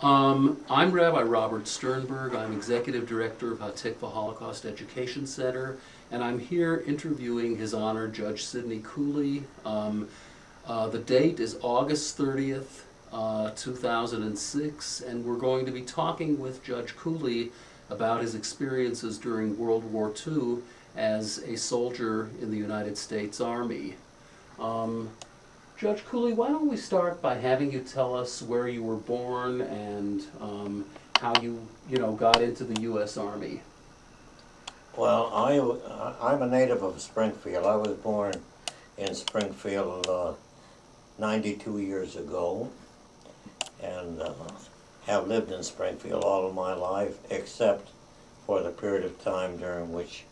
I'm Rabbi Robert Sternberg. I'm Executive Director of Hatikva Holocaust Education Center, and I'm here interviewing His Honor Judge Sidney Cooley. The date is August 30th, 2006, and we're going to be talking with Judge Cooley about his experiences during World War II as a soldier in the United States Army. Judge Cooley, why don't we start by having you tell us where you were born and how you got into the U.S. Army? Well, I'm a native of Springfield. I was born in Springfield 92 years ago, and have lived in Springfield all of my life, except for the period of time during which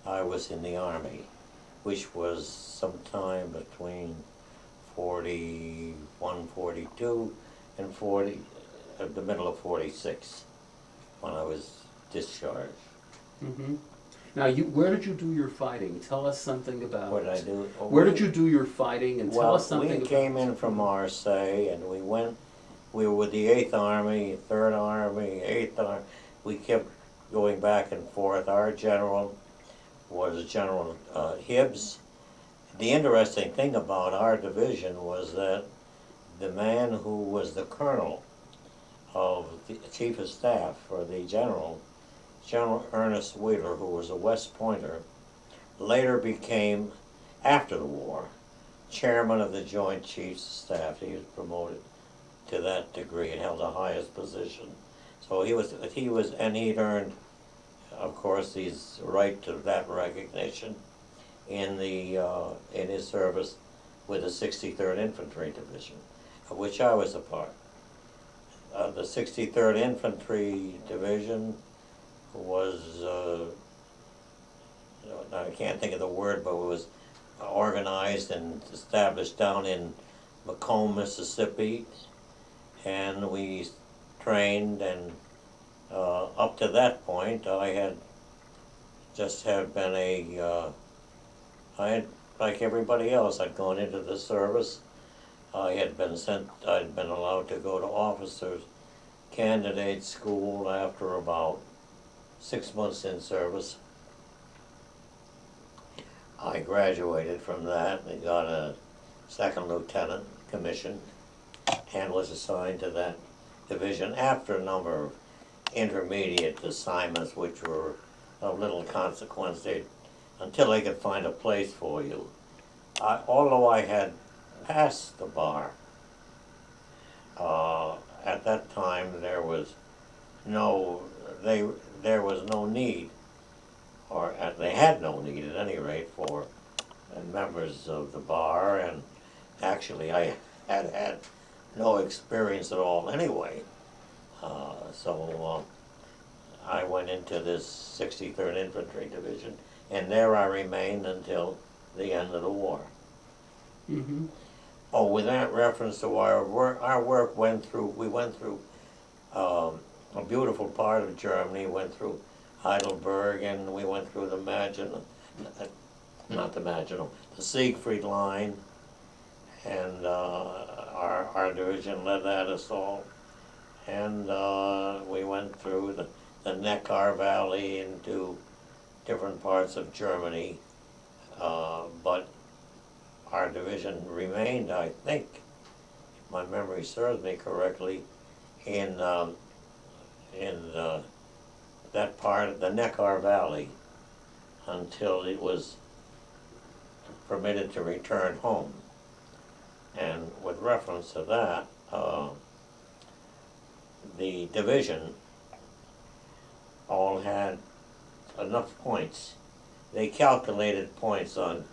I was in the Army, which was sometime between 41, 42, and 40, at the middle of 46, when I was discharged. Mm-hmm. Now, where did you do your fighting? Tell us something about. What did I do? Where did you do your fighting, and tell us something we about. came in from Marseille, and we were with the 8th Army, 3rd Army, 8th Army. We kept going back and forth. Our general was General Hibbs. The interesting thing about our division was that the man who was the colonel of the chief of staff for the General Ernest Wheeler, who was a West Pointer, later became, after the war, chairman of the Joint Chiefs of Staff. He was promoted to that degree and held the highest position. So and he'd earned, of course, his right to that recognition in his service with the 63rd Infantry Division, of which I was a part. The 63rd Infantry Division was, I can't think of the word, but it was organized and established down in Macomb, Mississippi, and we trained, and up to that point I had been like everybody else, I'd gone into the service. I'd been allowed to go to officers candidate school after about 6 months in service. I graduated from that and got a second lieutenant commission and was assigned to that division after a number of intermediate assignments which were of little consequence until they could find a place for you. Although I had passed the bar, at that time there was no need, or they had no need at any rate, for members of the bar, and actually I had no experience at all anyway. So I went into this 63rd Infantry Division, and there I remained until the end of the war. Mm-hmm. Oh, with that reference to our work we went through a beautiful part of Germany, went through Heidelberg, and we went through the Siegfried Line, and our division led that assault, and we went through the Neckar Valley into different parts of Germany, but our division remained, I think, if my memory serves me correctly, in that part of the Neckar Valley until it was permitted to return home. And with reference to that, the division all had enough points. They calculated points on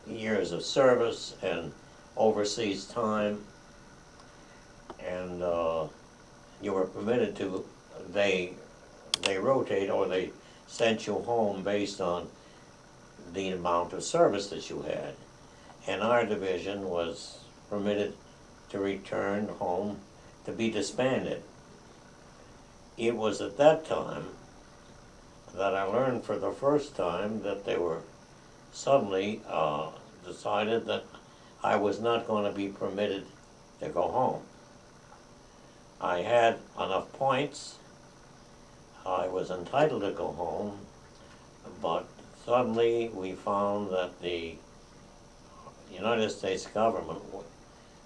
years of service and overseas time, and you were permitted to, they rotate, or they sent you home based on the amount of service that you had. And our division was permitted to return home to be disbanded. It was at that time that I learned for the first time that they were suddenly decided that I was not going to be permitted to go home. I had enough points. I was entitled to go home, but suddenly we found that the United States government,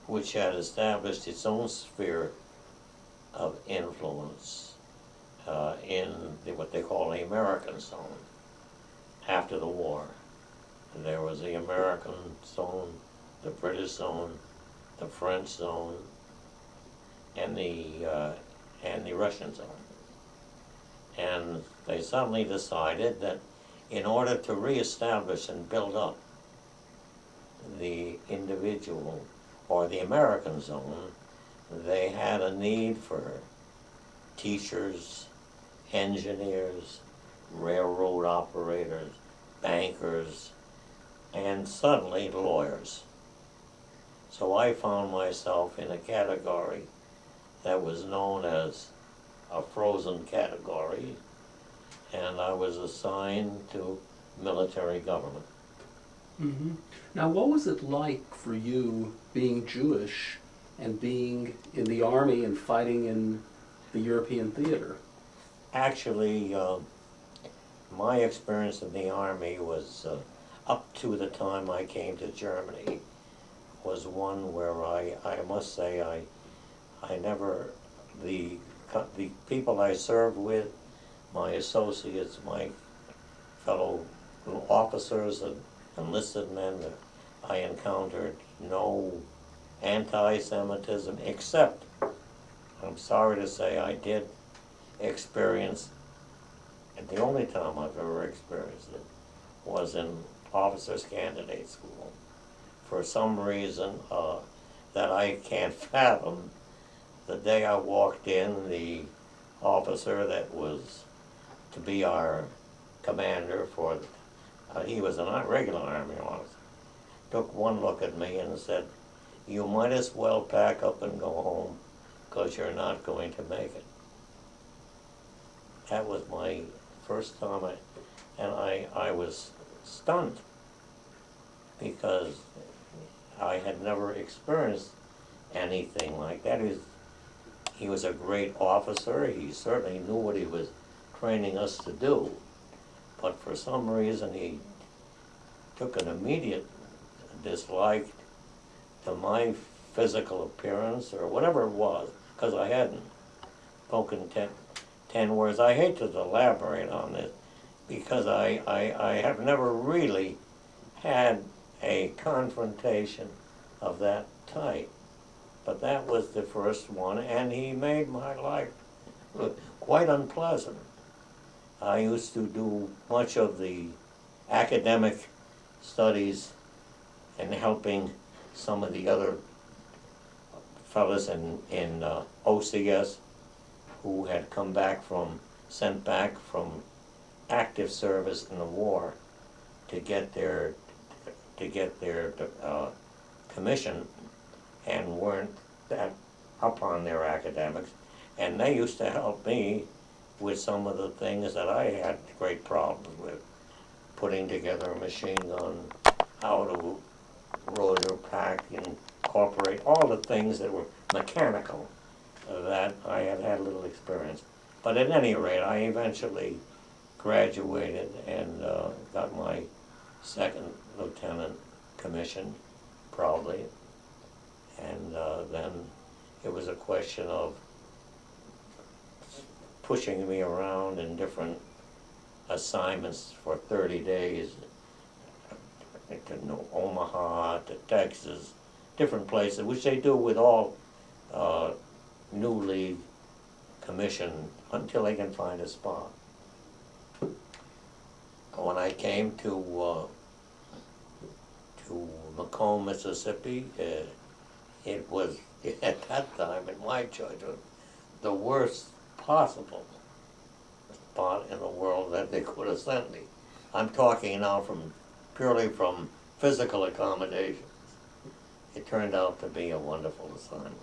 which had established its own sphere of influence in what they call the American zone after the war. There was the American zone, the British zone, the French zone, and the Russian zone. And they suddenly decided that in order to reestablish and build up the individual or the American zone, they had a need for teachers, engineers, railroad operators, bankers, and suddenly lawyers. So I found myself in a category that was known as a frozen category, and I was assigned to military government. Mm-hmm. Now, what was it like for you being Jewish and being in the army and fighting in the European theater? Actually, my experience in the army was, up to the time I came to Germany, was one where I must say I never, the people I served with, my associates, my fellow officers and enlisted men, I encountered no anti-Semitism, except, I'm sorry to say, I did experience, and the only time I've ever experienced it was in officers candidate school. For some reason that I can't fathom, the day I walked in, the officer that was to be our commander for, he was a regular Army officer, took one look at me and said, "You might as well pack up and go home, because you're not going to make it." That was my first time, I was stunned, because I had never experienced anything like that. He was a great officer. He certainly knew what he was training us to do, but for some reason he took an immediate dislike to my physical appearance or whatever it was, because I hadn't spoken 10 words. I hate to elaborate on this, because I have never really had a confrontation of that type. But that was the first one, and he made my life quite unpleasant. I used to do much of the academic studies and helping some of the other fellas in OCS who had come back sent back from active service in the war to get their commission, and weren't that up on their academics, and they used to help me with some of the things that I had great problems with, putting together a machine gun, how to rotor pack, incorporate all the things that were mechanical that I had little experience. But at any rate, I eventually graduated and got my second lieutenant commission, proudly. And then it was a question of pushing me around in different assignments for 30 days, to Omaha, to Texas, different places, which they do with all newly commissioned until they can find a spot. When I came to Macomb, Mississippi, it was, at that time, in my judgment, the worst possible spot in the world that they could have sent me. I'm talking now purely from physical accommodations. It turned out to be a wonderful assignment.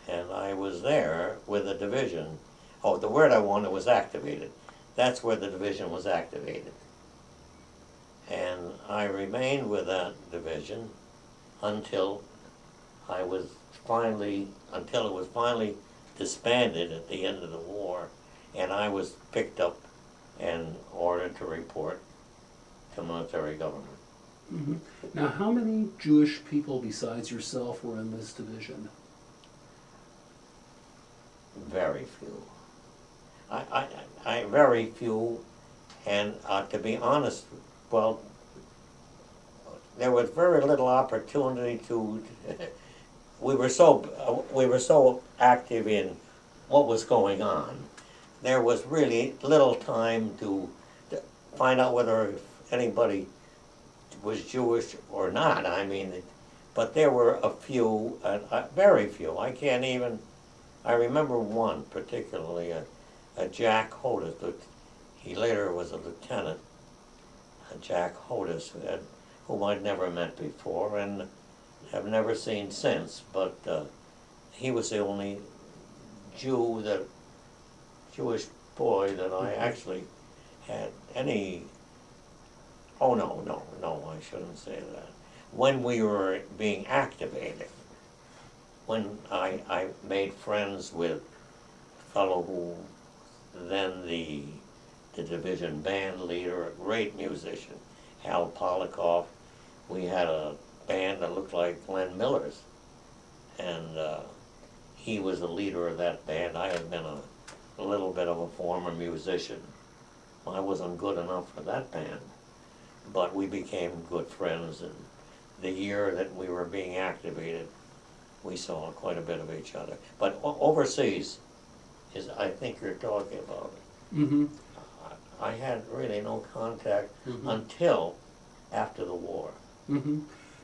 And I was there with a division. Oh, the word I wanted was activated. That's where the division was activated. And I remained with that division until I was finally, until it was finally disbanded at the end of the war, and I was picked up and ordered to report to military government. Hmm. Now, how many Jewish people besides yourself were in this division? Very few. Very few, and to be honest, well, there was very little opportunity to. We were so active in what was going on. There was really little time to find out whether anybody was Jewish or not. I mean, but there were a few, very few. I can't even. I remember one particularly, a Jack Hodis. He later was a lieutenant. Jack Hodis, whom I'd never met before and have never seen since. But he was the only Jewish boy that I actually had any. Oh no, I shouldn't say that. When we were being activated, when I made friends with a fellow who then the division band leader, a great musician, Hal Polikoff. We had a band that looked like Glenn Miller's, and he was the leader of that band. I had been a little bit of a former musician. I wasn't good enough for that band, but we became good friends, and the year that we were being activated, we saw quite a bit of each other. But overseas is, I think you're talking about it. Mm-hmm. I had really no contact Mm-hmm. until after the war. Mm-hmm.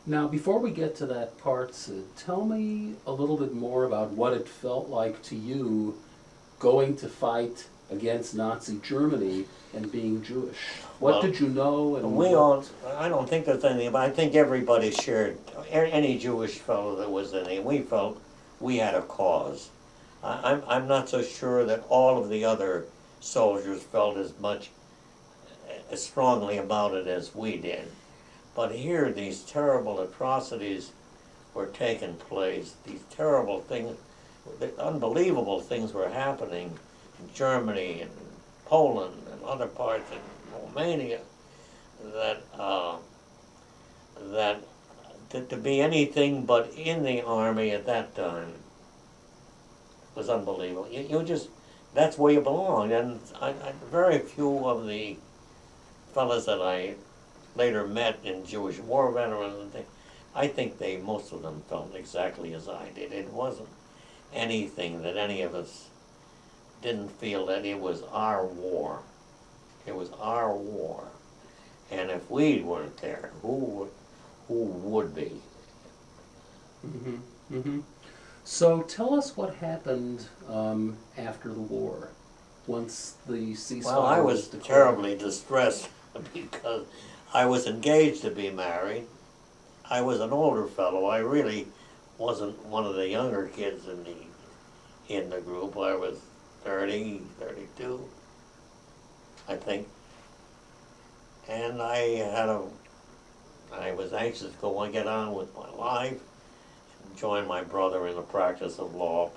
Now, before we get to that part, Sid, tell me a little bit more about what it felt like to you going to fight against Nazi Germany and being Jewish. What Well, did you know? And We all, I don't think there's anything, but I think everybody shared, any Jewish fellow that was in it, we felt we had a cause. I'm not so sure that all of the other soldiers felt as much, as strongly about it as we did. But here, these terrible atrocities were taking place, these terrible things, the unbelievable things were happening in Germany and Poland and other parts in Romania, that to be anything but in the army at that time was unbelievable. You just, that's where you belong. And very few of the fellas that I later met in Jewish war veterans and things, I think most of them felt exactly as I did. It wasn't anything that any of us didn't feel that it was our war. It was our war. And if we weren't there, who would be? Mm-hmm. Mm-hmm. So tell us what happened after the war, once the ceasefire Well, I was declared. terribly distressed because I was engaged to be married. I was an older fellow. I really wasn't one of the younger kids in the group. I was 30, 32, I think. And I was anxious to go and get on with my life, and join my brother in the practice of law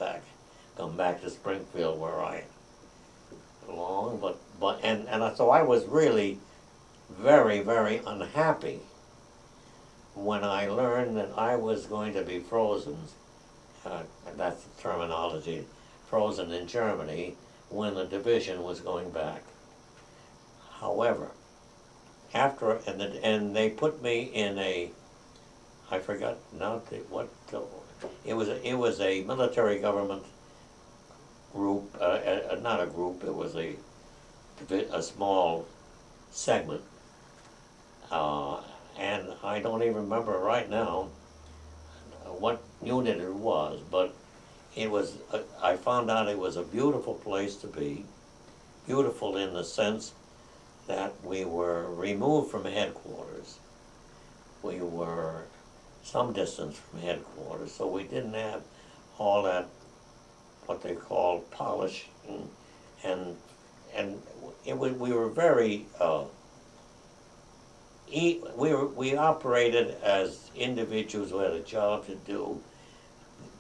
come back to Springfield where I belong. So I was really very, very unhappy when I learned that I was going to be frozen, that's the terminology, frozen in Germany, when the division was going back. However, and they put me in I forgot now it was a military government group, not a group, it was a small segment, and I don't even remember right now what unit it was, but I found out it was a beautiful place to be, beautiful in the sense that we were removed from headquarters. We were some distance from headquarters, so we didn't have all that, what they call polish, and we were very, we operated as individuals who had a job to do.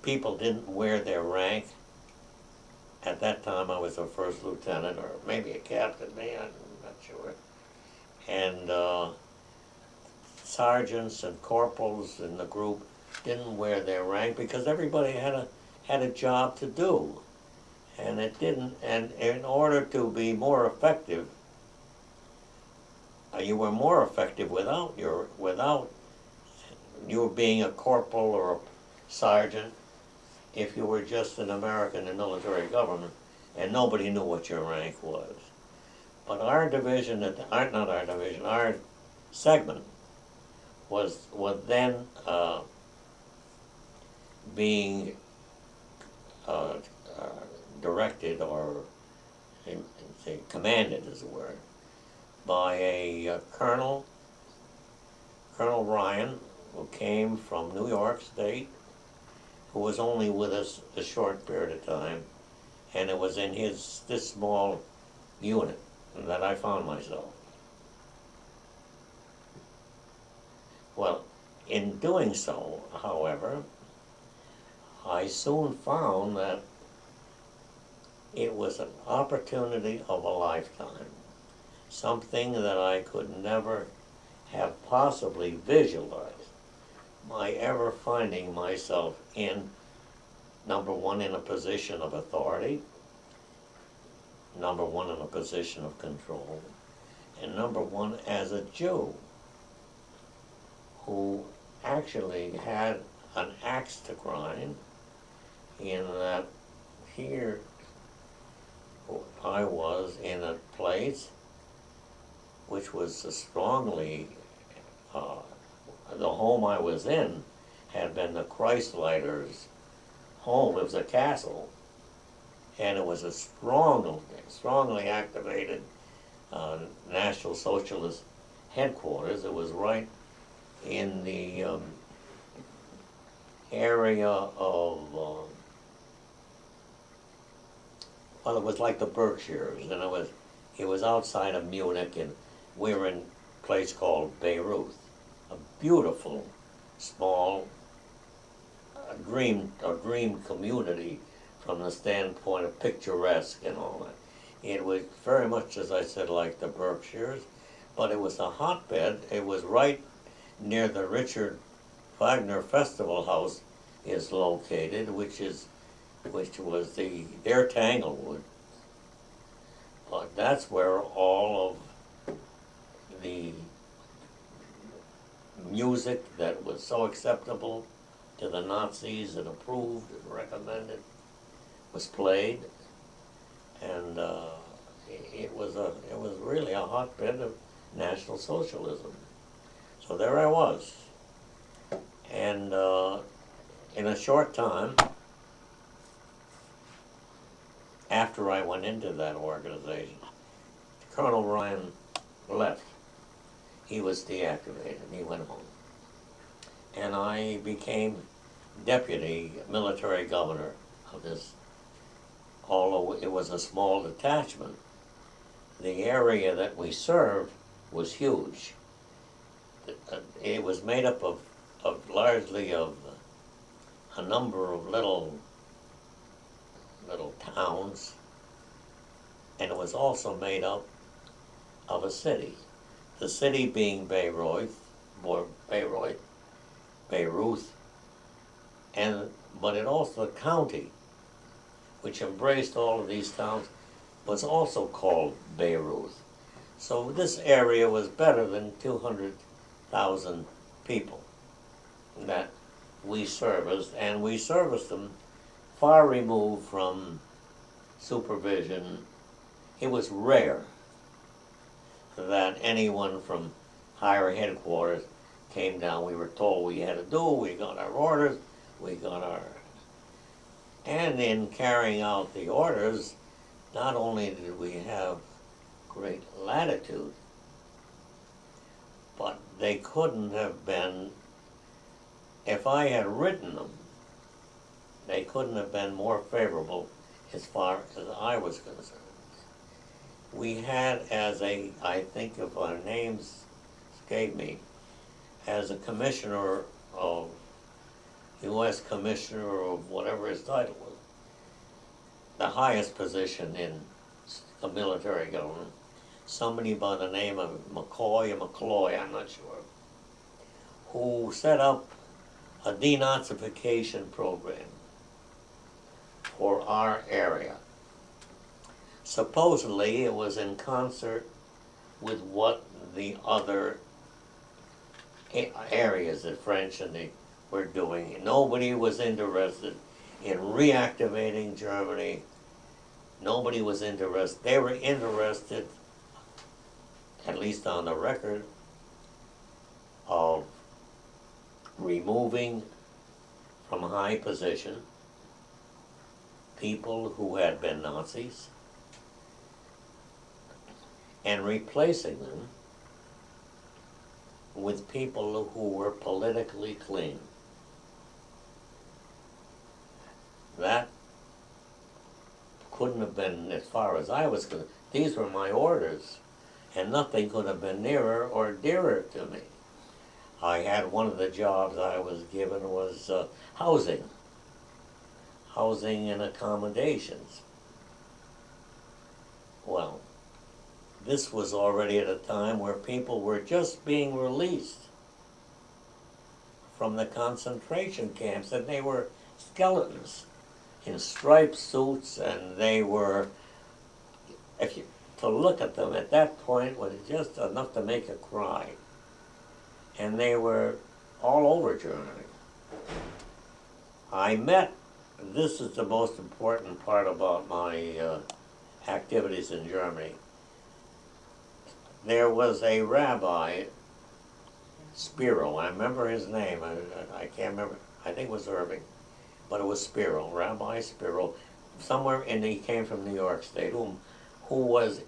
people didn't wear their rank. At that time, I was a first lieutenant, or maybe a captain, maybe, I'm not sure. And sergeants and corporals in the group didn't wear their rank because everybody had a job to do. And it didn't, and in order to be more effective, you were more effective without you being a corporal or a sergeant if you were just an American in military government and nobody knew what your rank was. But our division, not our division, our segment was then being directed, or commanded is the word, by a Colonel Ryan, who came from New York State, who was only with us a short period of time, and it was in this small unit that I found myself. Well, in doing so, however, I soon found that it was an opportunity of a lifetime, something that I could never have possibly visualized, my ever finding myself in, number one, in a position of authority, number one, in a position of control, and number one, as a Jew who actually had an axe to grind, in that here I was in a place which was strongly, the home I was in had been the Christleiters' home. It was a castle, and it was a strongly activated National Socialist headquarters. It was right in the area of, well, it was like the Berkshires, and it was outside of Munich, and we were in a place called Bayreuth, a beautiful, small, dream community from the standpoint of picturesque and all that. It was very much, as I said, like the Berkshires, but it was a hotbed. It was right near the Richard Wagner Festival House is located, which was their Tanglewood. But that's where all of the music that was so acceptable to the Nazis and approved and recommended was played, and it was really a hotbed of National Socialism. So there I was, and in a short time after I went into that organization, Colonel Ryan left. He was deactivated. He went home. And I became deputy military governor of this, although it was a small detachment. The area that we served was huge. It was made up of largely of a number of little towns, and it was also made up of a city. The city being Bayreuth, but it also, the county, which embraced all of these towns, was also called Bayreuth. So this area was better than 200,000 people that we serviced, and we serviced them far removed from supervision. It was rare that anyone from higher headquarters came down. We were told we had to do, we got our orders, and in carrying out the orders, not only did we have great latitude, but they couldn't have been, if I had written them, they couldn't have been more favorable as far as I was concerned. We had I think if our names escape me, as a commissioner of U.S. Commissioner of whatever his title was, the highest position in the military government, somebody by the name of McCoy or McCloy, I'm not sure, who set up a denazification program for our area. Supposedly it was in concert with what the other areas, the French and they were doing. Nobody was interested in reactivating Germany. Nobody was interested. They were interested, at least on the record, of removing from high position people who had been Nazis and replacing them with people who were politically clean. That couldn't have been, as far as I was concerned, these were my orders, and nothing could have been nearer or dearer to me. I had one of the jobs I was given was housing and accommodations. Well, this was already at a time where people were just being released from the concentration camps, and they were skeletons in striped suits, and they were, to look at them at that point was just enough to make you cry. And they were all over Germany. I met, this is the most important part about my activities in Germany. There was a rabbi, Spiro, I remember his name, I can't remember, I think it was Irving, but it was Spiro, Rabbi Spiro, somewhere he came from New York State, who was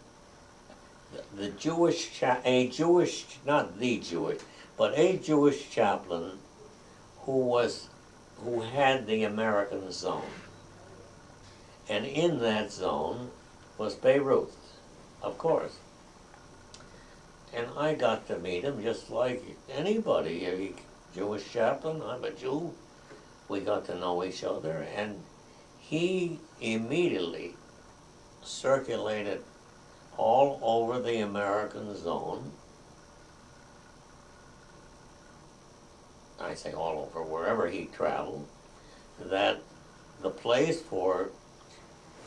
the Jewish, not the Jewish, but a Jewish chaplain who had the American zone. And in that zone was Bayreuth, of course. And I got to meet him just like anybody, a Jewish chaplain, I'm a Jew. We got to know each other, and he immediately circulated all over the American zone. I say all over, wherever he traveled, that the place for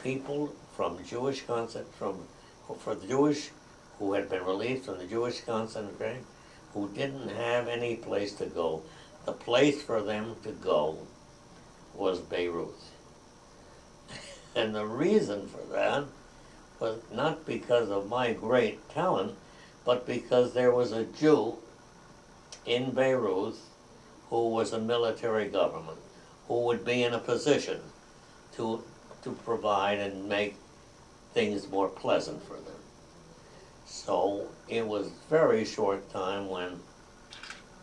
people from for the Jewish who had been released from the Jewish concentration, who didn't have any place to go, the place for them to go was Bayreuth. And the reason for that was not because of my great talent, but because there was a Jew in Bayreuth who was a military government, who would be in a position to provide and make things more pleasant for them. So it was very short time when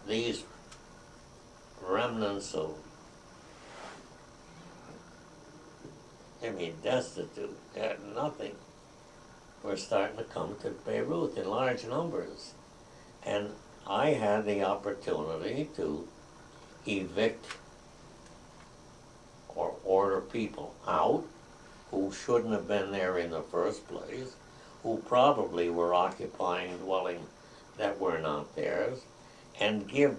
these remnants of, destitute, had nothing, were starting to come to Bayreuth in large numbers. And I had the opportunity to evict or order people out who shouldn't have been there in the first place, who probably were occupying dwellings that were not theirs, and give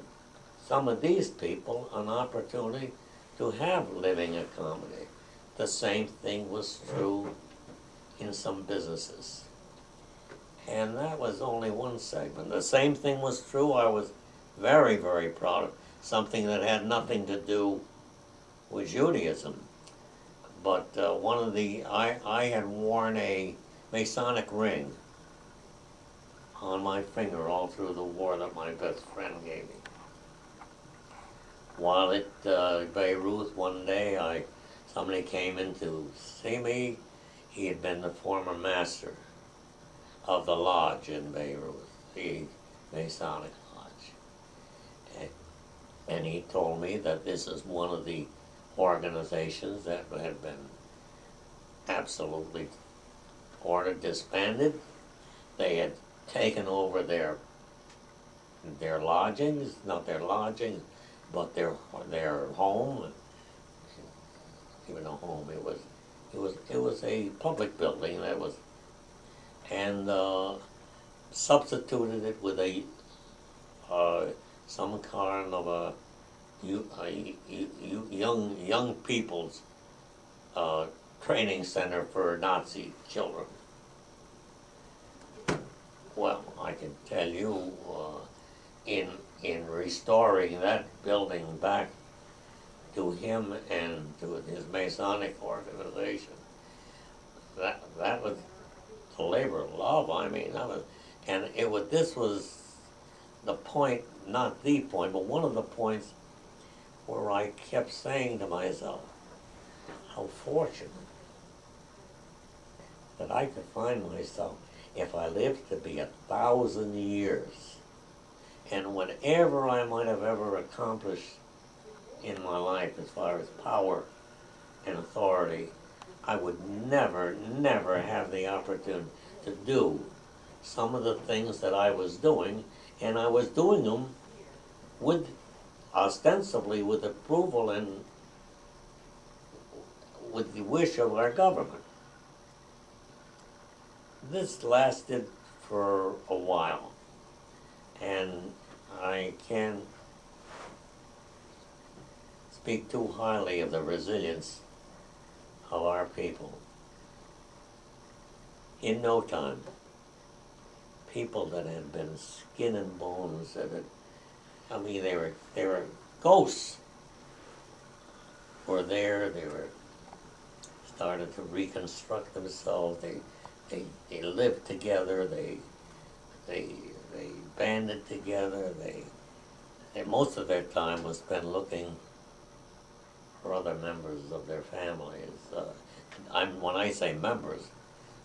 some of these people an opportunity to have living accommodation. The same thing was true in some businesses. And that was only one segment. The same thing was true, I was very, very proud of, something that had nothing to do with Judaism. But I had worn a Masonic ring on my finger all through the war that my best friend gave me. While at Bayreuth one day, somebody came in to see me. He had been the former master of the lodge in Bayreuth, the Masonic Lodge. And he told me that this is one of the organizations that had been absolutely ordered disbanded. They had taken over their lodgings, not their lodgings, but their home, even a home, it was a public building that was, and substituted it with a some kind of a young people's training center for Nazi children. Well, I can tell you, in restoring that building back to him and to his Masonic organization, that was the labor of love. I mean, that was, and this was the point, not the point, but one of the points where I kept saying to myself, how fortunate that I could find myself, if I lived to be 1,000 years, and whatever I might have ever accomplished in my life as far as power and authority, I would never, never have the opportunity to do some of the things that I was doing, and I was doing them with, ostensibly with approval and with the wish of our government. This lasted for a while, and I can't speak too highly of the resilience of our people. In no time, people that had been skin and bones, that had, I mean, they were ghosts, were there. They were started to reconstruct themselves. They lived together. They banded together. They most of their time was spent looking for other members of their families. When I say members,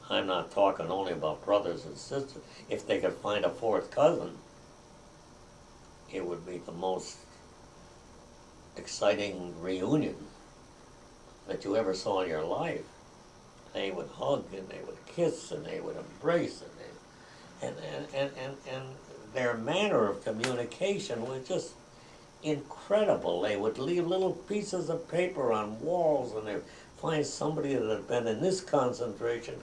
I'm not talking only about brothers and sisters. If they could find a fourth cousin, it would be the most exciting reunion that you ever saw in your life. They would hug and they would kiss and they would embrace and their manner of communication was just incredible. They would leave little pieces of paper on walls, and they'd find somebody that had been in this concentration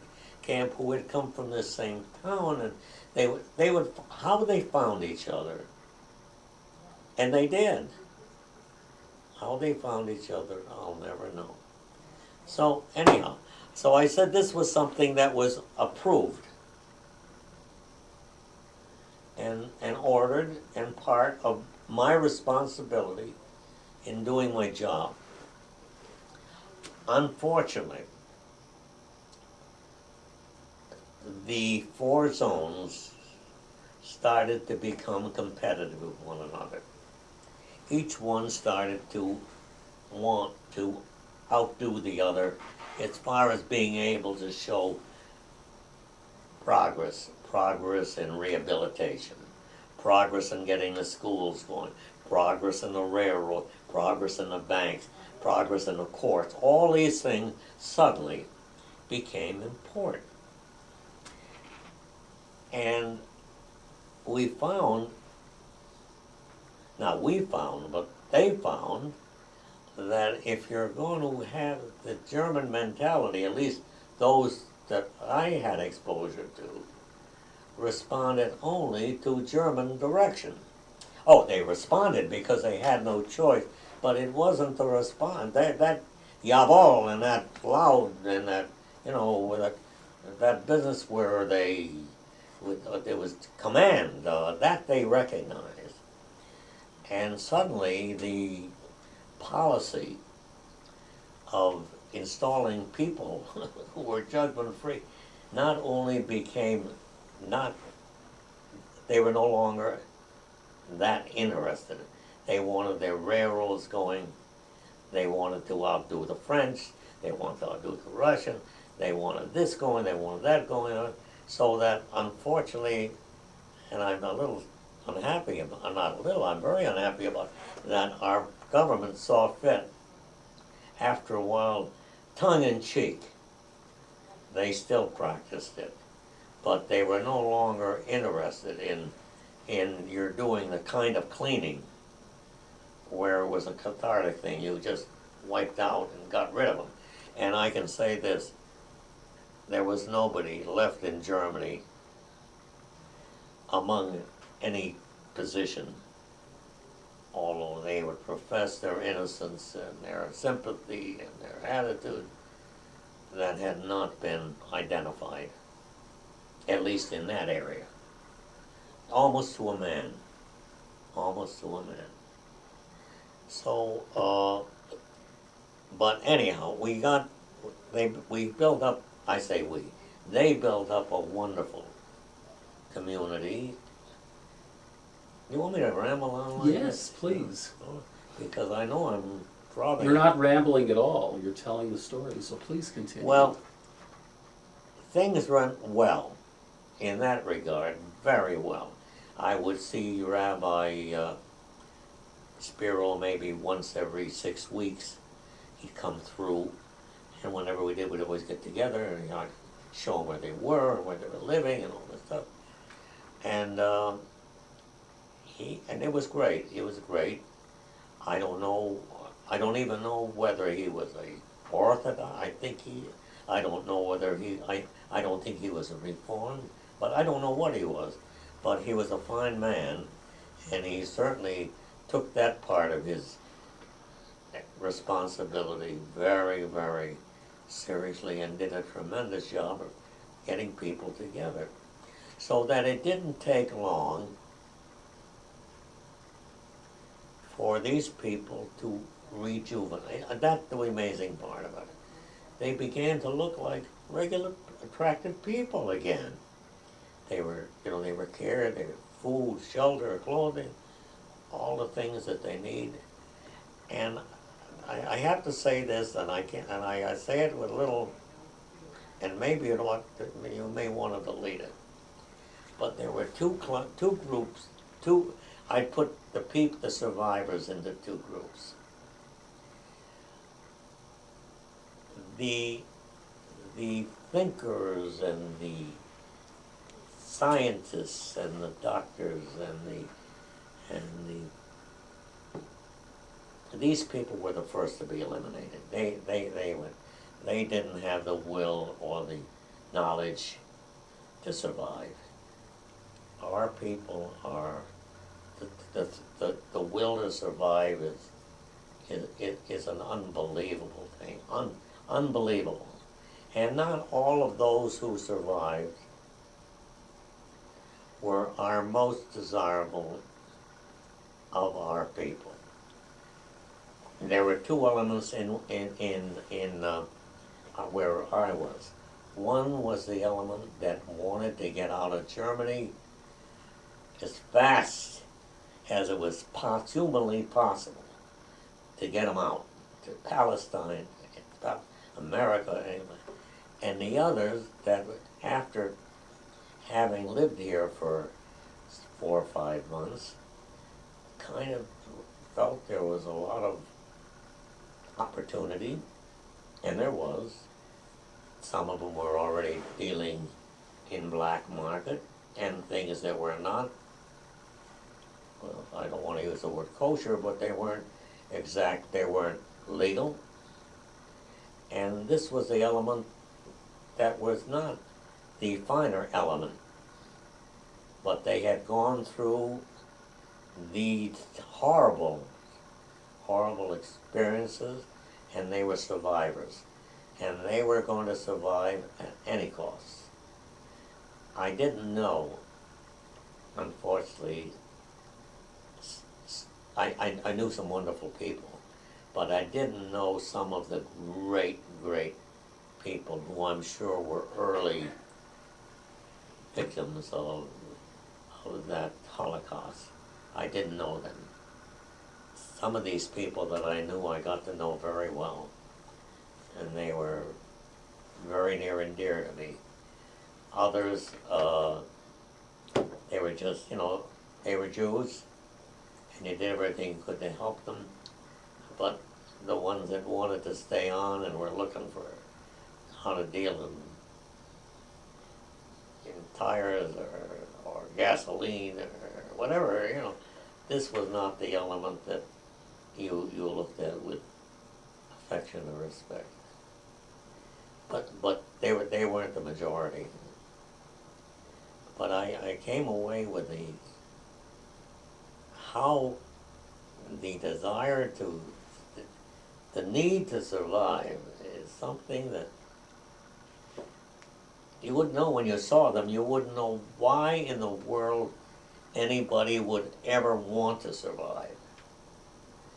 camp who had come from this same town, and they would how they found each other. And they did. How they found each other, I'll never know. So anyhow, so I said this was something that was approved and ordered and part of my responsibility in doing my job. Unfortunately, the 4 zones started to become competitive with one another. Each one started to want to outdo the other as far as being able to show progress in rehabilitation, progress in getting the schools going, progress in the railroad, progress in the banks, progress in the courts. All these things suddenly became important. And we found, not we found, but they found that if you're going to have the German mentality, at least those that I had exposure to, responded only to German direction. Oh, they responded because they had no choice, but it wasn't the response. That jawohl and that loud and that, you know, that business where there was command, that they recognized. And suddenly the policy of installing people who were judgment-free not only became they were no longer that interested. They wanted their railroads going. They wanted to outdo the French. They wanted to outdo the Russians. They wanted this going. They wanted that going on. So that, unfortunately, and I'm a little unhappy about, not a little, I'm very unhappy about that our government saw fit, after a while, tongue-in-cheek, they still practiced it. But they were no longer interested in you're doing the kind of cleaning where it was a cathartic thing. You just wiped out and got rid of them. And I can say this, there was nobody left in Germany among any position, although they would profess their innocence and their sympathy and their attitude, that had not been identified, at least in that area. Almost to a man. Almost to a man. So, but anyhow, we built up, I say we, they built up a wonderful community. You want me to ramble on like Yes, this? please. Because I know I'm probably... You're not rambling at all. You're telling the story, so please continue. Well, things went well in that regard, very well. I would see Rabbi Spiro maybe once every 6 weeks. He'd come through, and whenever we did, we'd always get together, and I'd show them where they were, where they were living, and all this stuff. And and it was great. It was great. I don't even know whether he was a Orthodox. I don't know whether I don't think he was a Reformed, but I don't know what he was. But he was a fine man, and he certainly took that part of his responsibility very, very seriously and did a tremendous job of getting people together. So that it didn't take long for these people to rejuvenate. And that's the amazing part about it. They began to look like regular, attractive people again. They were, they were cared, they had food, shelter, clothing, all the things that they need. And I have to say this, and I say it with a little, and maybe you may want to delete it. But there were two groups, I put the survivors into two groups. The thinkers and the scientists and the doctors these people were the first to be eliminated. They didn't have the will or the knowledge to survive. Our people are the will to survive is an unbelievable thing, unbelievable. And not all of those who survived were our most desirable of our people. There were two elements in where I was. One was the element that wanted to get out of Germany as fast as it was humanly possible to get them out to Palestine, America, and the others that after having lived here for 4 or 5 months kind of felt there was a lot of opportunity, and there was. Some of them were already dealing in black market and things that were not, well, I don't want to use the word kosher, but they weren't they weren't legal. And this was the element that was not the finer element, but they had gone through these horrible, horrible experiences, and they were survivors. And they were going to survive at any cost. I didn't know, unfortunately, I knew some wonderful people, but I didn't know some of the great, great people who I'm sure were early victims of that Holocaust. I didn't know them. Some of these people that I knew, I got to know very well, and they were very near and dear to me. Others, they were just, they were Jews, and they did everything you could to help them. But the ones that wanted to stay on and were looking for how to deal in tires or gasoline or whatever, this was not the element that you looked at with affection and respect. But they weren't the majority. But I came away with how the desire to, the need to survive is something that you wouldn't know when you saw them. You wouldn't know why in the world anybody would ever want to survive.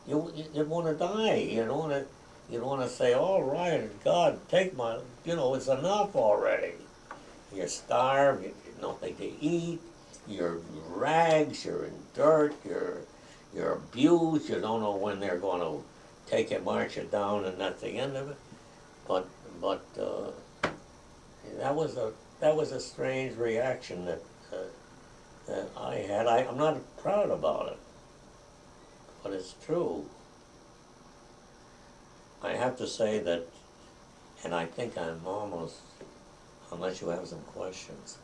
You'd want to die. You'd want to say, all right, God, take my, it's enough already. You're starved, you have nothing to eat, you're in rags, you're in dirt, you're abused, you don't know when they're going to take you, march you down, and that's the end of it. But that was a strange reaction that I had. I'm not proud about it, but it's true. I have to say that, and I think I'm almost, unless you have some questions,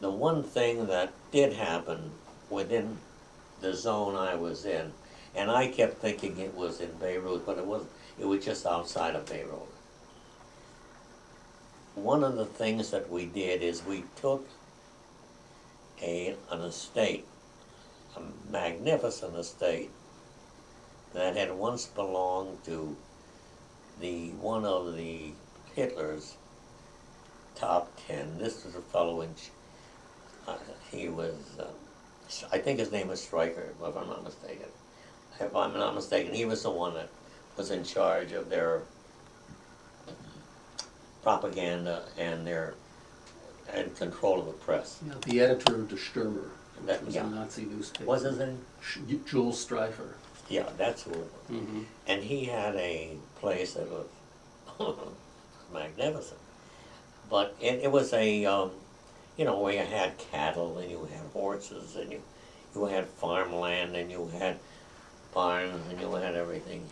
the one thing that did happen within the zone I was in, and I kept thinking it was in Bayreuth, but it wasn't. It was just outside of Bayreuth. One of the things that we did is we took an estate, a magnificent estate, that had once belonged to one of the Hitler's top 10. This was a fellow he was, I think his name was Stryker, if I'm not mistaken. If I'm not mistaken, he was the one that was in charge of their propaganda and control of the press. Yeah, the editor of Der Stürmer, which was Yeah. a Nazi newspaper. What's his name? Jules Streifer. Yeah, that's who it was. Mm-hmm. And he had a place that was magnificent. But it was where you had cattle and you had horses and you had farmland and you had barns and you had everything.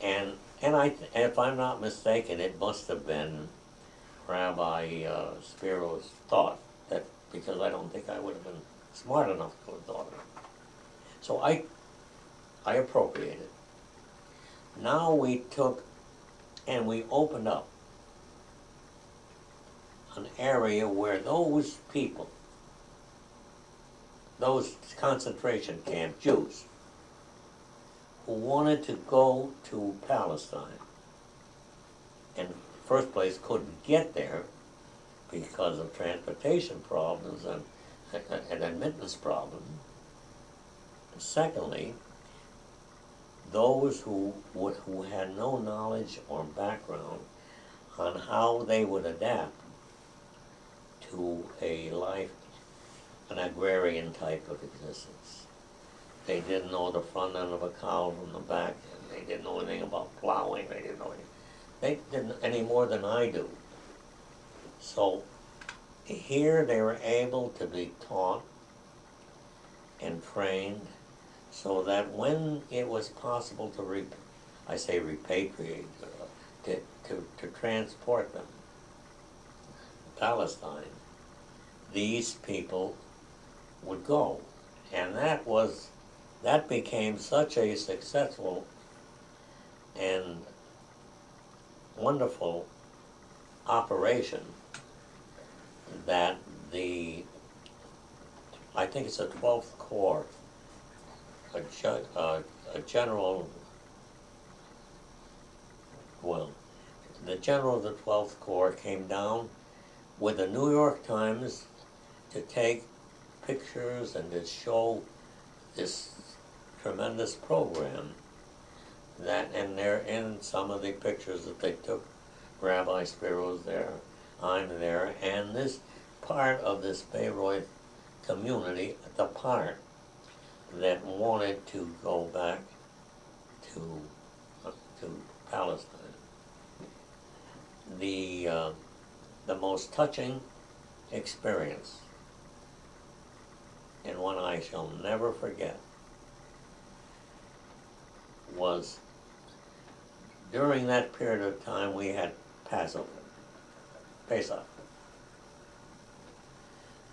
And if I'm not mistaken, it must have been Rabbi Spiro's thought, that because I don't think I would have been smart enough to have thought of it. So I appropriated. Now we took and we opened up an area where those people, those concentration camp Jews, who wanted to go to Palestine, and in the first place couldn't get there because of transportation problems and admittance problems. And secondly, those who had no knowledge or background on how they would adapt to a life, an agrarian type of existence. They didn't know the front end of a cow from the back. They didn't know anything about plowing. They didn't know anything. They didn't any more than I do. So here they were able to be taught and trained so that when it was possible to repatriate, to transport them to Palestine, these people would go. And that became such a successful and wonderful operation that I think it's a 12th Corps, a general, well, the general of the 12th Corps came down with the New York Times to take pictures and to show this tremendous program and they're in some of the pictures that they took. Rabbi Spiro's there, I'm there, and this part of this Bayreuth community, the part that wanted to go back to Palestine. The most touching experience, and one I shall never forget, was during that period of time we had Passover, Pesach.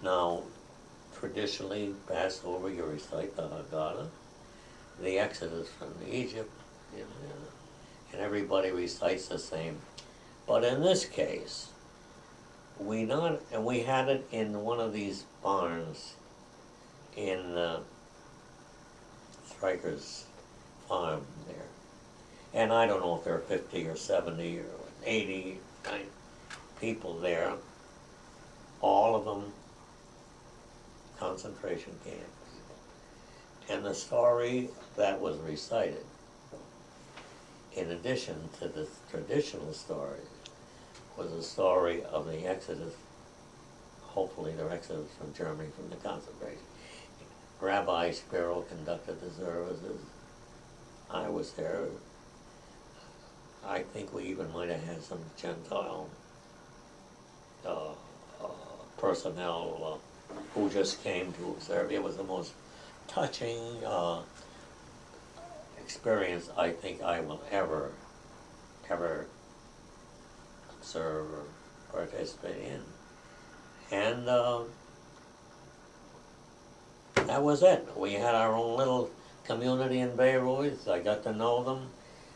Now, traditionally, Passover, you recite the Haggadah, the Exodus from Egypt, and everybody recites the same. But in this case, we had it in one of these barns in Stryker's farm there. And I don't know if there are 50 or 70 or 80 people there, all of them concentration camps. And the story that was recited, in addition to the traditional story, was a story of the Exodus, hopefully the Exodus from Germany, from the concentration. Rabbi Spiro conducted the services. I was there. I think we even might have had some Gentile personnel who just came to observe. It was the most touching experience I think I will ever observe or participate in. And that was it. We had our own little community in Bayreuth. I got to know them.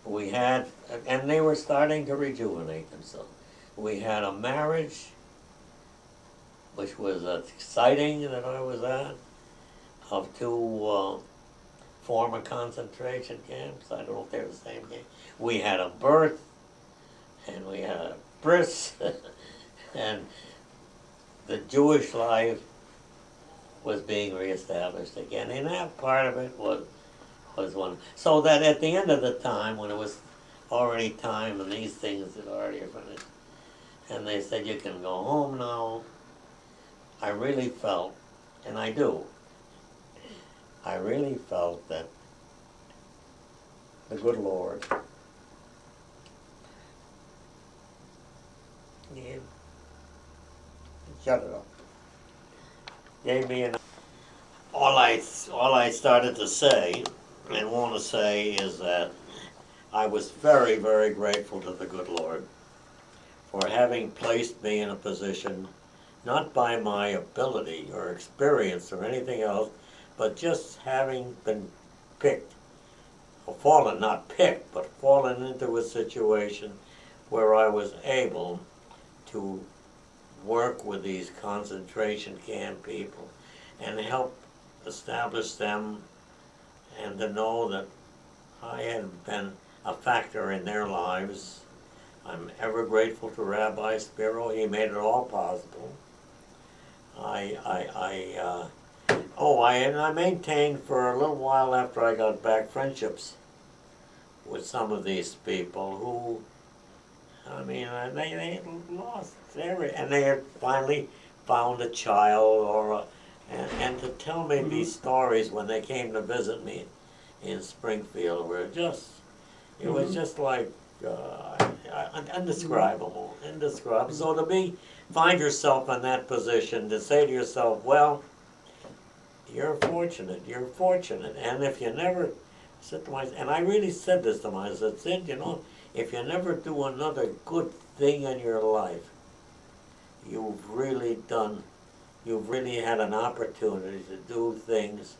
We had, and they were starting to rejuvenate themselves. We had a marriage, which was exciting, that I was at, of two former concentration camps. I don't know if they're the same camp. We had a birth, and we had a bris, and the Jewish life was being reestablished again. And that part of it was one. So that at the end of the time, when it was already time and these things had already finished, and they said, you can go home now, I really felt, and I do, I really felt that the good Lord shut it up. Gave me all I started to say and want to say is that I was very, very grateful to the good Lord for having placed me in a position, not by my ability or experience or anything else, but just having been picked, or fallen, not picked, but fallen into a situation where I was able to work with these concentration camp people and help establish them, and to know that I had been a factor in their lives. I'm ever grateful to Rabbi Spiro. He made it all possible. I maintained for a little while after I got back friendships with some of these people who, I mean, they had lost and they had finally found a child or and to tell me these stories when they came to visit me in Springfield were just, it was just like indescribable. So to find yourself in that position, to say to yourself, well, you're fortunate, and if you never, said to myself, and I really said this to myself, I said, you know, if you never do another good thing in your life, you've really had an opportunity to do things.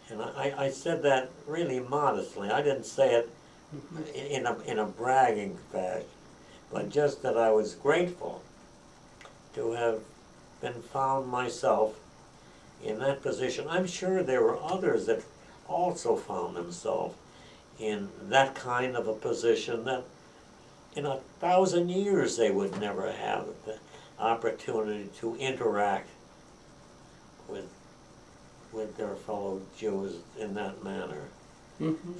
And I said that really modestly. I didn't say it in a bragging fashion, but just that I was grateful to have been found myself in that position. I'm sure there were others that also found themselves in that kind of a position that in 1,000 years they would never have the opportunity to interact with their fellow Jews in that manner.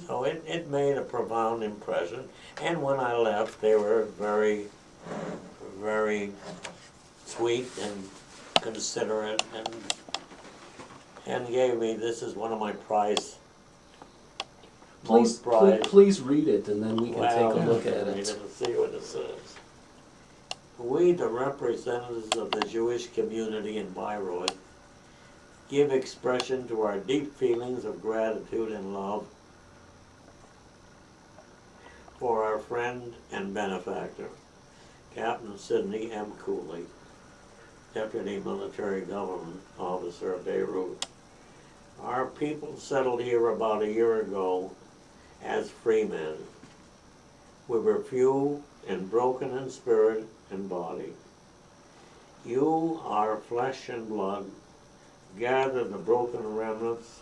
So it made a profound impression. And when I left, they were very, very sweet and considerate, and gave me, this is one of my Please read it, and then we can take a look at it. And see what it says. We, the representatives of the Jewish community in Bayreuth, give expression to our deep feelings of gratitude and love for our friend and benefactor, Captain Sidney M. Cooley, Deputy Military Government Officer of Bayreuth Our people settled here about a year ago as free men. We were few and broken in spirit and body. You, our flesh and blood, gathered the broken remnants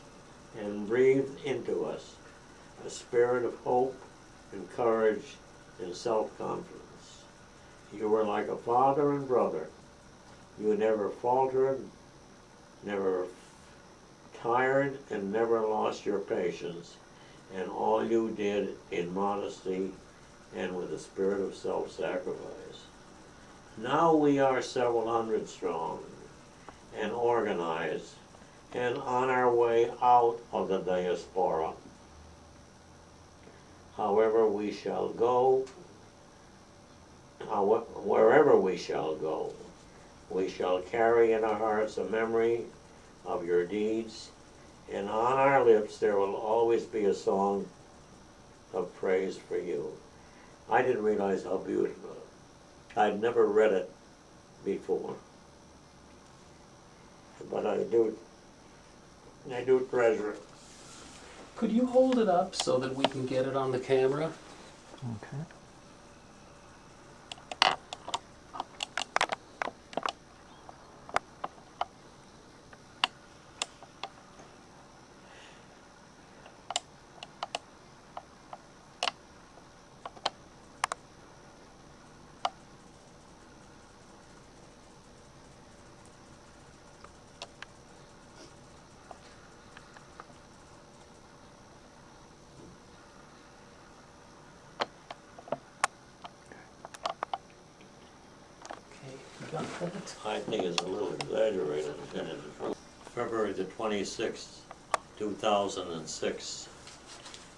and breathed into us a spirit of hope and courage and self-confidence. You were like a father and brother. You never faltered, never tired, and never lost your patience, and all you did in modesty and with a spirit of self-sacrifice. Now we are several hundred strong and organized and on our way out of the diaspora. However we shall go, wherever we shall go, we shall carry in our hearts a memory of your deeds, and on our lips there will always be a song of praise for you. I didn't realize how beautiful. I'd never read it before, but I do treasure it. Could you hold it up so that we can get it on the camera? Okay. Okay, you got that? I think it's a little exaggerated. February the 26th, 2006.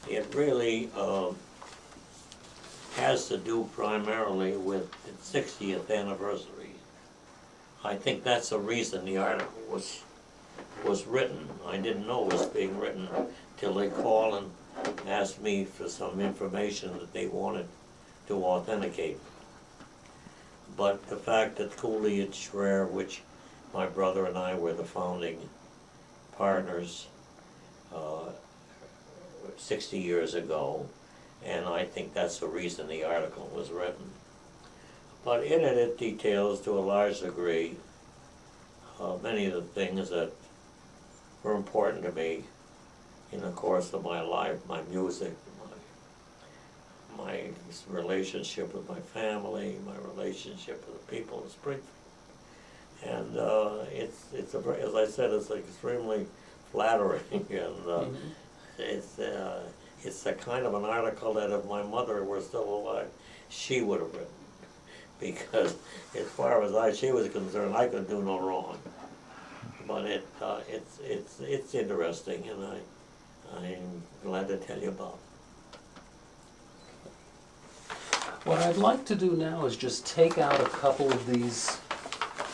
It really has to do primarily with its 60th anniversary. I think that's the reason the article was written. I didn't know it was being written till they called and asked me for some information that they wanted to authenticate. But the fact that Cooley and Schreier, which my brother and I were the founding partners 60 years ago, and I think that's the reason the article was written. But in it, it details to a large degree many of the things that were important to me in the course of my life, my music, my relationship with my family, my relationship with the people of Springfield. And it's as I said, it's extremely flattering, and it's a kind of an article that if my mother were still alive, she would have written. Because as far as she was concerned, I could do no wrong. But it's interesting, and I'm glad to tell you about it. What I'd like to do now is just take out a couple of these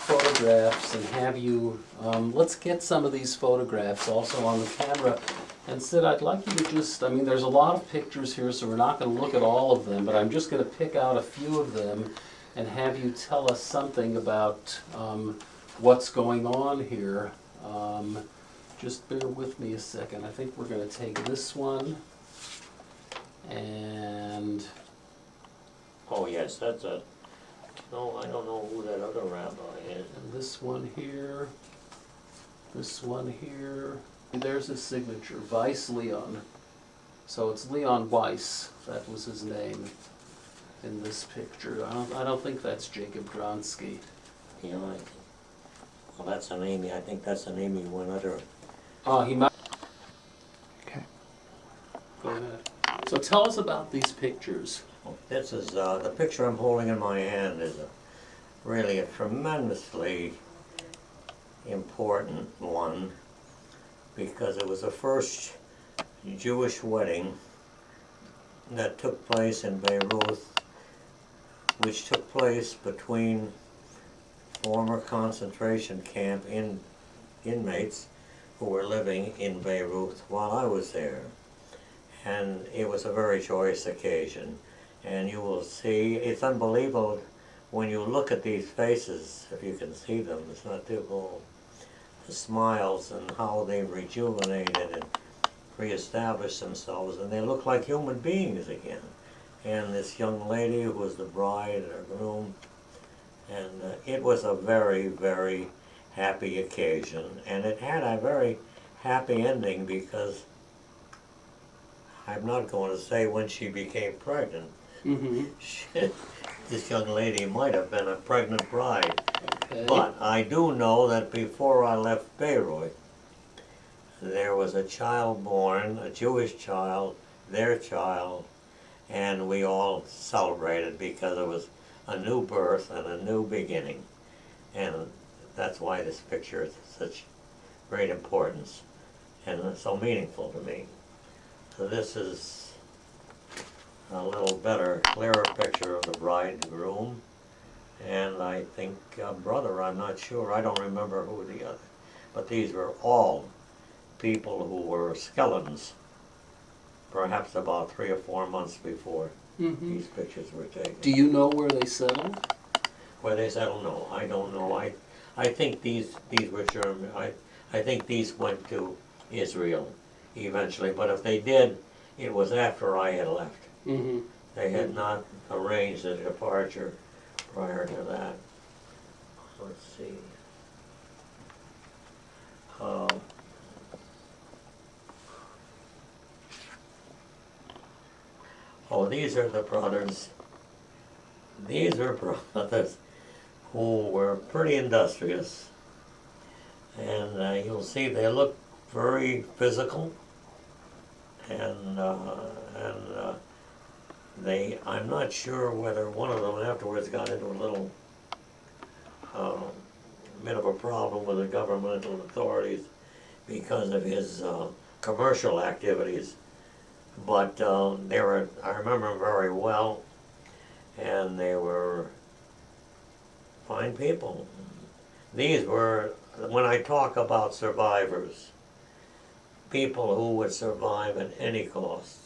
photographs and have you, let's get some of these photographs also on the camera. And Sid, I'd like you to just, I mean, there's a lot of pictures here, so we're not going to look at all of them, but I'm just going to pick out a few of them and have you tell us something about what's going on here. Just bear with me a second. I think we're going to take this one and... Oh yes, that's a, no, I don't know who that other rabbi is. And this one here, this one here. There's his signature, Weiss Leon. So it's Leon Weiss, that was his name in this picture. I don't think that's Jacob Gronsky. Yeah, well, that's an Amy. I think that's an Amy one other. Oh, he might. Okay. Go ahead. So tell us about these pictures. This is the picture I'm holding in my hand is really a tremendously important one because it was the first Jewish wedding that took place in Bayreuth, which took place between former concentration camp inmates who were living in Bayreuth while I was there. And it was a very joyous occasion. And you will see, it's unbelievable when you look at these faces, if you can see them, it's not too cold. smiles and how they've rejuvenated and reestablished themselves, and they look like human beings again. And this young lady who was the bride and her groom, and it was a very, very happy occasion, and it had a very happy ending because I'm not going to say when she became pregnant. Mm-hmm. This young lady might have been a pregnant bride, Okay. but I do know that before I left Bayreuth, there was a child born, a Jewish child, their child, and we all celebrated because it was a new birth and a new beginning. And that's why this picture is such great importance and so meaningful to me. So this is a little better, clearer picture of the bride and groom. And I think brother, I'm not sure, I don't remember who the other, but these were all people who were skeletons, perhaps about 3 or 4 months before Mm-hmm. these pictures were taken. Do you know where they settled? Where they settled, no, I don't know. I think these were German. I think these went to Israel eventually, but if they did, it was after I had left. Mm-hmm. They had not arranged a departure prior to that. Let's see. Oh, these are the brothers. These are brothers who were pretty industrious. And you'll see they look very physical. And I'm not sure whether one of them afterwards got into a little bit of a problem with the governmental authorities because of his commercial activities. But they were, I remember them very well, and they were fine people. These were, when I talk about survivors, people who would survive at any cost.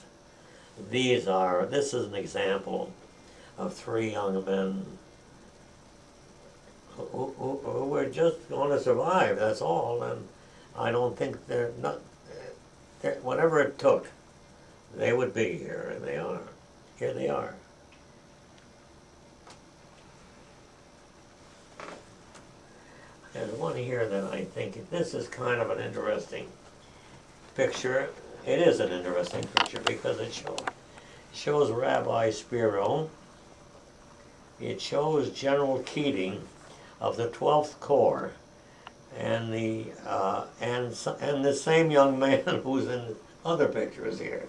This is an example of 3 young men who were just going to survive, that's all. And I don't think whatever it took, they would be here, and they are. Here they are. There's one here that I think, this is kind of an interesting picture. It is an interesting picture because it shows Rabbi Spiro. It shows General Keating of the 12th Corps, and the same young man who's in other pictures here.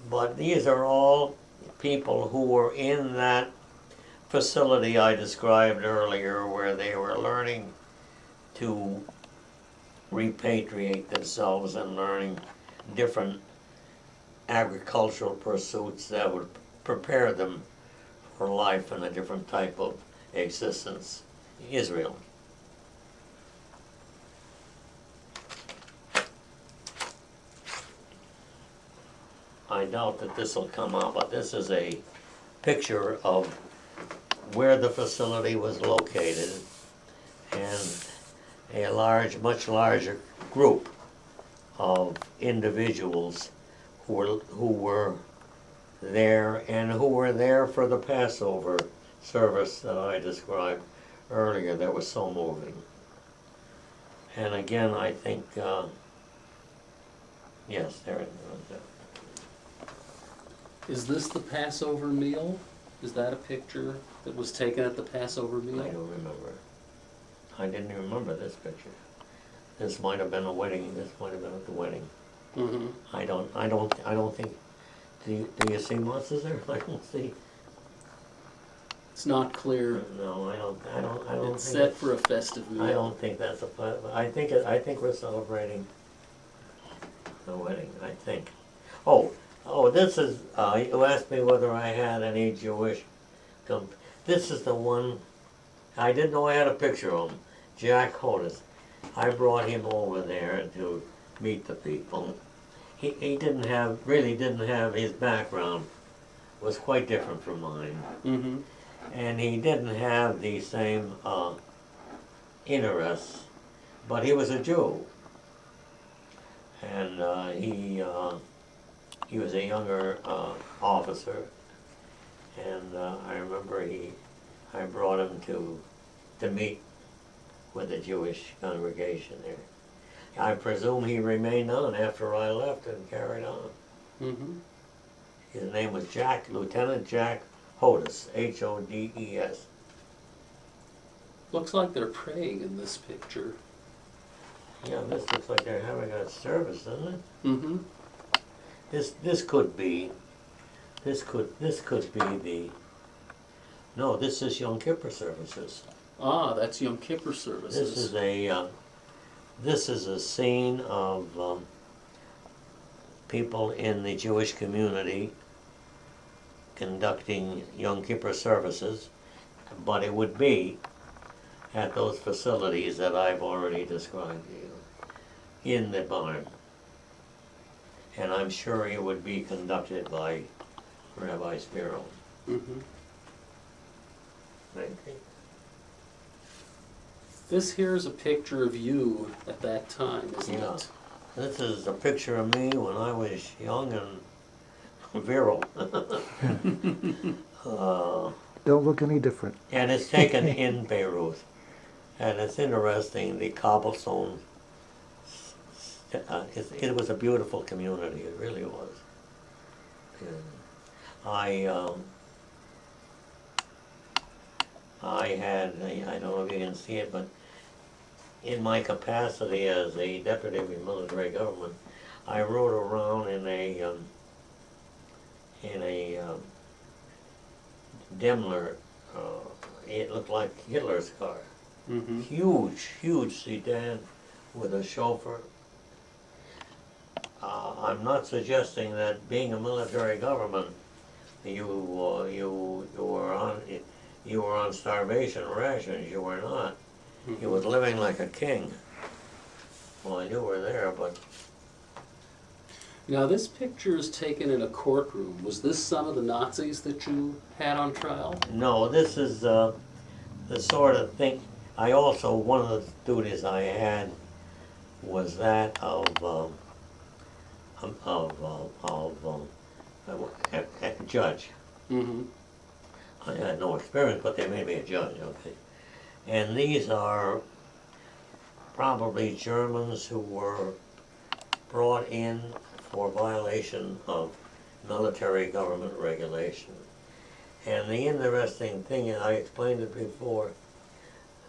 But these are all people who were in that facility I described earlier, where they were learning to repatriate themselves and learning different agricultural pursuits that would prepare them for life in a different type of existence. Israel. I doubt that this will come out, but this is a picture of where the facility was located, and a much larger group of individuals who were there, and who were there for the Passover service that I described earlier that was so moving. And again, I think, yes, there it is. Is this the Passover meal? Is that a picture that was taken at the Passover meal? I don't remember. I didn't even remember this picture. This might have been a wedding. This might have been at the wedding. Mm-hmm. I don't think. Do you see monsters there? I don't see. It's not clear. No, I don't. It's think set for a festive meal. I don't think that's a. I think we're celebrating the wedding. I think. Oh, this is. You asked me whether I had any Jewish. This is the one. I didn't know I had a picture of him. Jack Hodis. I brought him over there to meet the people. He really didn't have, his background was quite different from mine. Mm-hmm. And he didn't have the same interests but he was a Jew. And he was a younger officer, and I remember I brought him to meet with the Jewish congregation there. I presume he remained on after I left and carried on. Mm-hmm. His name was Lieutenant Jack Hodes, Hodes. Looks like they're praying in this picture. Yeah, this looks like they're having a service, doesn't it? Mm-hmm. This could be the. No, this is Yom Kippur services. Ah, that's Yom Kippur services. This is a scene of people in the Jewish community conducting Yom Kippur services, but it would be at those facilities that I've already described to you, in the barn. And I'm sure it would be conducted by Rabbi Spiro. Mm-hmm. Okay. This here is a picture of you at that time, isn't Yeah. it? This is a picture of me when I was young and virile. Don't look any different. And it's taken in Bayreuth. And it's interesting, the cobblestone, it was a beautiful community, it really was. And I had, I don't know if you can see it, but in my capacity as a deputy of the military government, I rode around in a Daimler, it looked like Hitler's car. Mm-hmm. Huge sedan with a chauffeur. I'm not suggesting that being a military government, you were on starvation rations. You were not. You was living like a king. Well, you were there, but Now this picture is taken in a courtroom. Was this some of the Nazis that you had on trial? no. This is the sort of thing. I also, one of the duties I had was that of a judge. Mm-hmm. I had no experience, but they made me a judge, okay. And these are probably Germans who were brought in for violation of military government regulation. And the interesting thing, and I explained it before,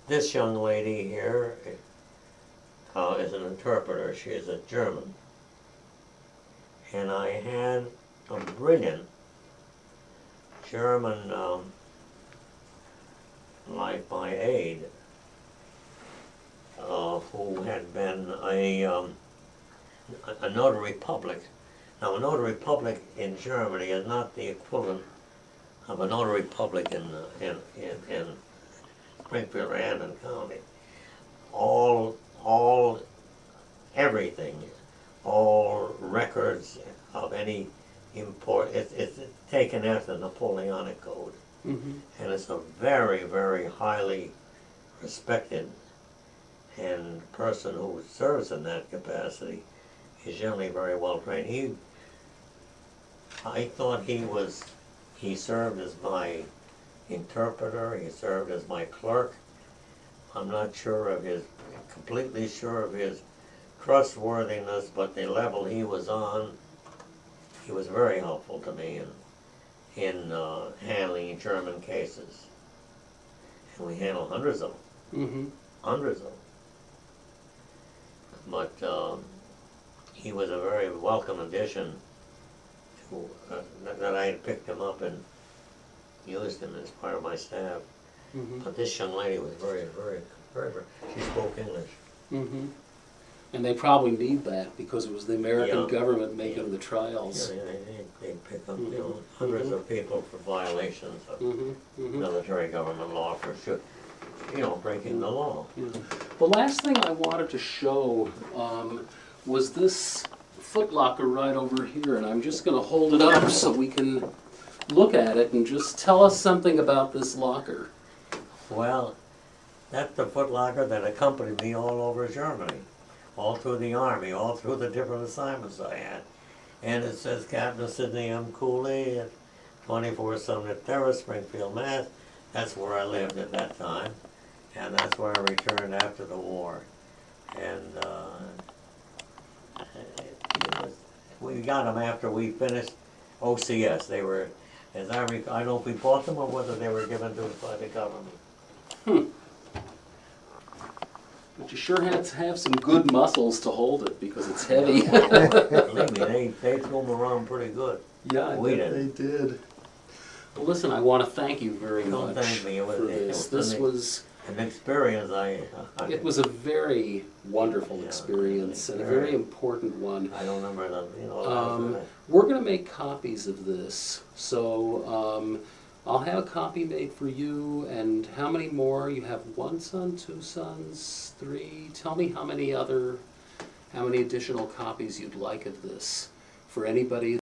this young lady here is an interpreter. She is a German. And I had a brilliant German, like my aide, who had been a notary public. Now, a notary public in Germany is not the equivalent of a notary public in Springfield or Hampton County. Everything, all records of any import, it's taken after the Napoleonic Code. Mm-hmm. And it's a very, very highly respected, and person who serves in that capacity is generally very well trained. I thought he served as my interpreter, he served as my clerk. I'm not completely sure of his trustworthiness, but the level he was on, he was very helpful to me in handling German cases. And we handled hundreds of them. Mm-hmm. Hundreds of them. But he was a very welcome addition to, that I had picked him up and used him as part of my staff. Mm-hmm. But this young lady was very, she spoke English. Mm-hmm. And they probably need that because it was the American Yeah. government making the trials. Yeah, they pick up, hundreds of people for violations of Mm-hmm. Mm-hmm. military government law for sure, breaking the law. Yeah. The last thing I wanted to show was this footlocker right over here, and I'm just going to hold it up so we can look at it and just tell us something about this locker. Well, That's the footlocker that accompanied me all over Germany, all through the Army, all through the different assignments I had. And it says Captain Sidney M. Cooley at 24 Sumner Terrace, Springfield, Mass. That's where I lived at that time, and that's where I returned after the war. And we got them after we finished OCS. They were, as I don't know if we bought them or whether they were given to us by the government. But you sure had to have some good muscles to hold it because it's heavy. Believe me, they threw them around pretty good. Yeah, I We bet did. they did. Well, listen, I want to thank you very Don't much thank me. It was- for it this. was This was, An experience it was a very wonderful Yeah, experience and a very. very important one. I don't remember the, you know. We're going to make copies of this, so I'll have a copy made for you. And how many more? You have one son, two sons, three? Tell me how many additional copies you'd like of this for anybody